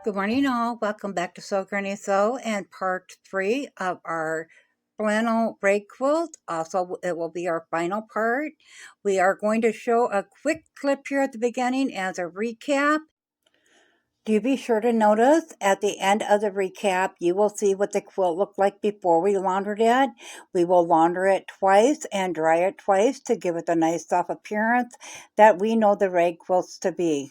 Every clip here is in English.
Good morning, all. Welcome back to Sew Granny Sew and part 3 of our flannel rag quilt. Also, it will be our final part. We are going to show a quick clip here at the beginning as a recap. Do be sure to notice at the end of the recap, you will see what the quilt looked like before we laundered it. We will launder it twice and dry it twice to give it a nice soft appearance that we know the rag quilts to be.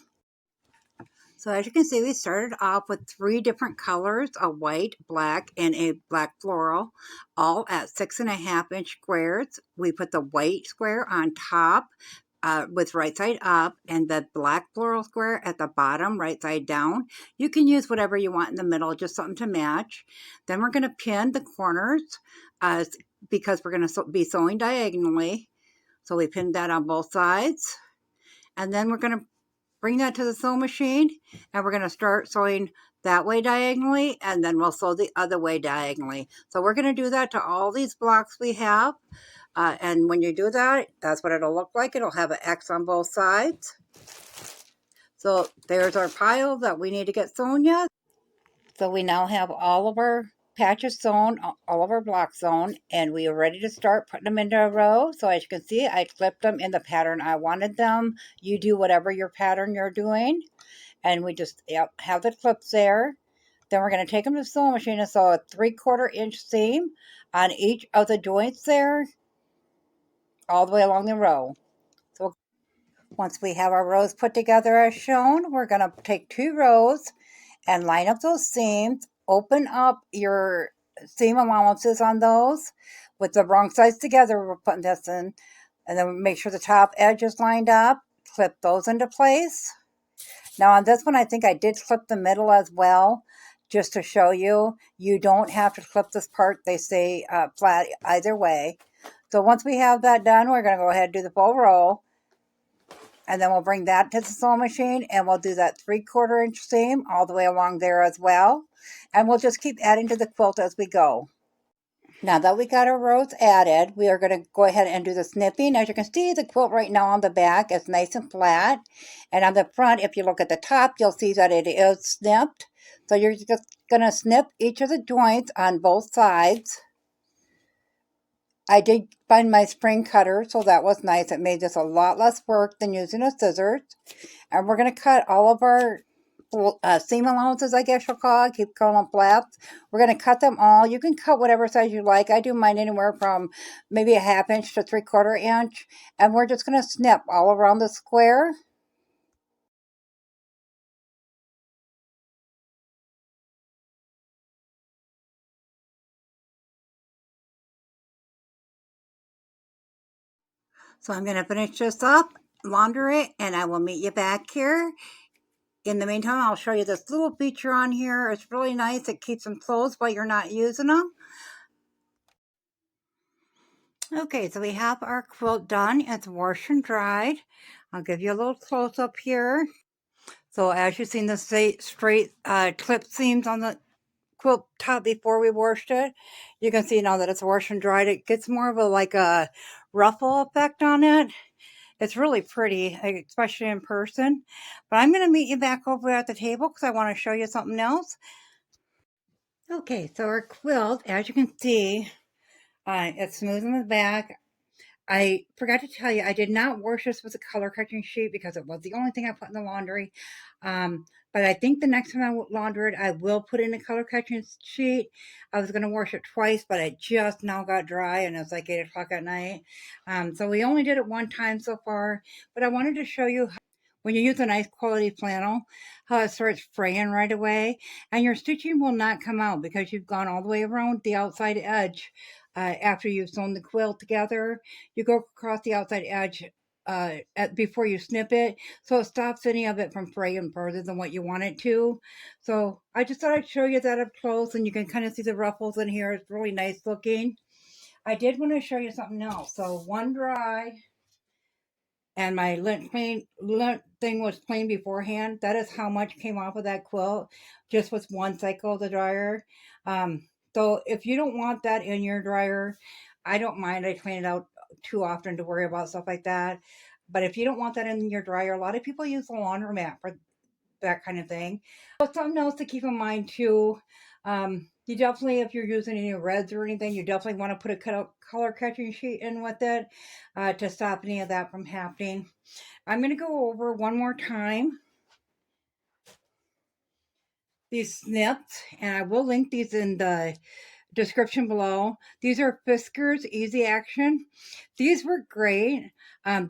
So as you can see, we started off with 3 different colors, a white, black, and a black floral, all at 6.5-inch squares. We put the white square on top with right side up and the black floral square at the bottom, right side down. You can use whatever you want in the middle, just something to match. Then we're going to pin the corners because we're going to be sewing diagonally. So we pinned that on both sides. And then we're going to bring that to the sewing machine, and we're going to start sewing that way diagonally, and then we'll sew the other way diagonally. So we're going to do that to all these blocks we have, and when you do that, that's what it'll look like. It'll have an X on both sides. So there's our pile that we need to get sewn yet. So we now have all of our patches sewn, all of our blocks sewn, and we are ready to start putting them into a row. So as you can see, I clipped them in the pattern I wanted them. You do whatever your pattern you're doing. And we just have the clips there. Then we're going to take them to the sewing machine and sew a 3/4-inch seam on each of the joints there, all the way along the row. So once we have our rows put together as shown, we're going to take 2 rows and line up those seams, open up your seam allowances on those with the wrong sides together. We're putting this in, and then make sure the top edge is lined up, clip those into place. Now on this one, I think I did clip the middle as well, just to show you. You don't have to clip this part. They stay flat either way. So once we have that done, we're going to go ahead and do the full roll. And then we'll bring that to the sewing machine, and we'll do that 3/4-inch seam all the way along there as well. And we'll just keep adding to the quilt as we go. Now that we got our rows added, we are going to go ahead and do the snipping. As you can see, the quilt right now on the back is nice and flat. And on the front, if you look at the top, you'll see that it is snipped. So you're just going to snip each of the joints on both sides. I did find my spring cutter, so that was nice. It made this a lot less work than using a scissors. And we're going to cut all of our seam allowances, I guess you'll call it. Keep calling them flaps. We're going to cut them all. You can cut whatever size you like. I do mine anywhere from maybe 1/2 inch to 3/4 inch. And we're just going to snip all around the square. So I'm going to finish this up, launder it, and I will meet you back here. In the meantime, I'll show you this little feature on here. It's really nice. It keeps them closed while you're not using them. Okay, so we have our quilt done. It's washed and dried. I'll give you a little close-up here. So as you've seen the straight clip seams on the quilt top before we washed it, you can see now that it's washed and dried. It gets more of a like a ruffle effect on it. It's really pretty, especially in person. But I'm going to meet you back over at the table because I want to show you something else. Okay, so our quilt, as you can see, it's smooth in the back. I forgot to tell you, I did not wash this with a color correction sheet because it was the only thing I put in the laundry. But I think the next time I launder it, I will put in a color correction sheet. I was going to wash it twice, but it just now got dry and it's like 8 o'clock at night. So we only did it one time so far, but I wanted to show you how, when you use a nice quality flannel, how it starts fraying right away, and your stitching will not come out because you've gone all the way around the outside edge. After you've sewn the quilt together, you go across the outside edge before you snip it, so it stops any of it from fraying further than what you want it to. So I just thought I'd show you that up close, and you can kind of see the ruffles in here. It's really nice looking. I did want to show you something else. So one dry, and my lint thing was clean beforehand. That is how much came off of that quilt just with one cycle of the dryer. So if you don't want that in your dryer, I don't mind. I clean it out too often to worry about stuff like that. But if you don't want that in your dryer, a lot of people use the laundromat that kind of thing. But something else to keep in mind too, you definitely, if you're using any reds or anything, you definitely want to put a color catching sheet in with it to stop any of that from happening. I'm going to go over one more time these snips, and I will link these in the description below. These are Fiscars Easy Action. These were great.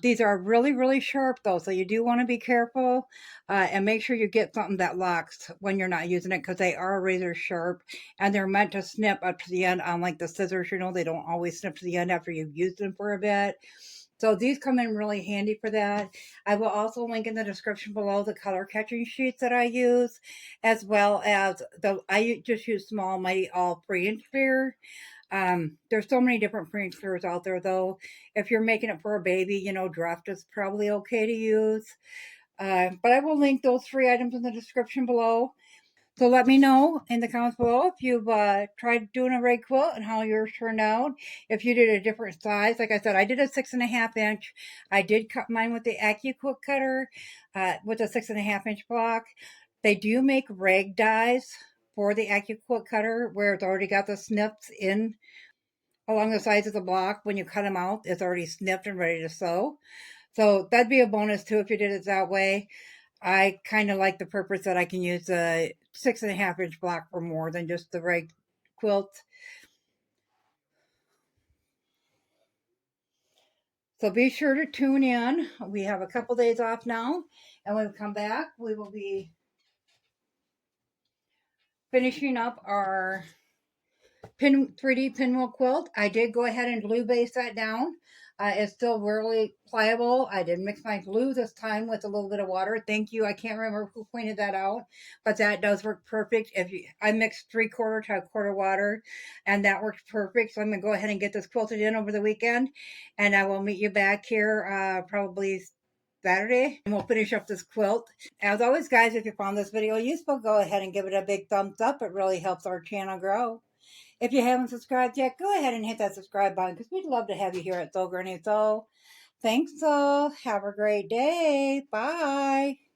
These are really, really sharp though, so you do want to be careful and make sure you get something that locks when you're not using it because they are razor sharp and they're meant to snip up to the end. Unlike the scissors, you know, they don't always snip to the end after you've used them for a bit. So these come in really handy for that. I will also link in the description below the color catching sheets that I use, as well as I just use small mighty all 3-inch clear. There's so many different free clears out there though. If you're making it for a baby, you know, draft is probably okay to use. But I will link those 3 items in the description below. So let me know in the comments below if you've tried doing a rag quilt and how yours turned out. If you did a different size, like I said, I did a 6.5-inch. I did cut mine with the Quilt cutter with a 6.5-inch block. They do make rag dies for the Quilt cutter where it's already got the snips in along the sides of the block. When you cut them out, it's already snipped and ready to sew. So that'd be a bonus too if you did it that way. I kind of like the purpose that I can use a 6.5-inch block for more than just the rag quilt. So be sure to tune in. We have a couple days off now, and when we come back, we will be finishing up our 3D pinwheel quilt. I did go ahead and glue base that down. It's still really pliable. I did mix my glue this time with a little bit of water. Thank you. I can't remember who pointed that out, but that does work perfect. I mixed 3/4 to 1/4 water, and that works perfect. So I'm gonna go ahead and get this quilted in over the weekend, and I will meet you back here probably Saturday, and we'll finish up this quilt. As always, guys, if you found this video useful, go ahead and give it a big thumbs up. It really helps our channel grow. If you haven't subscribed yet, go ahead and hit that subscribe button because we'd love to have you here at Sew Granny Sew. Thanks, all. Have a great day. Bye.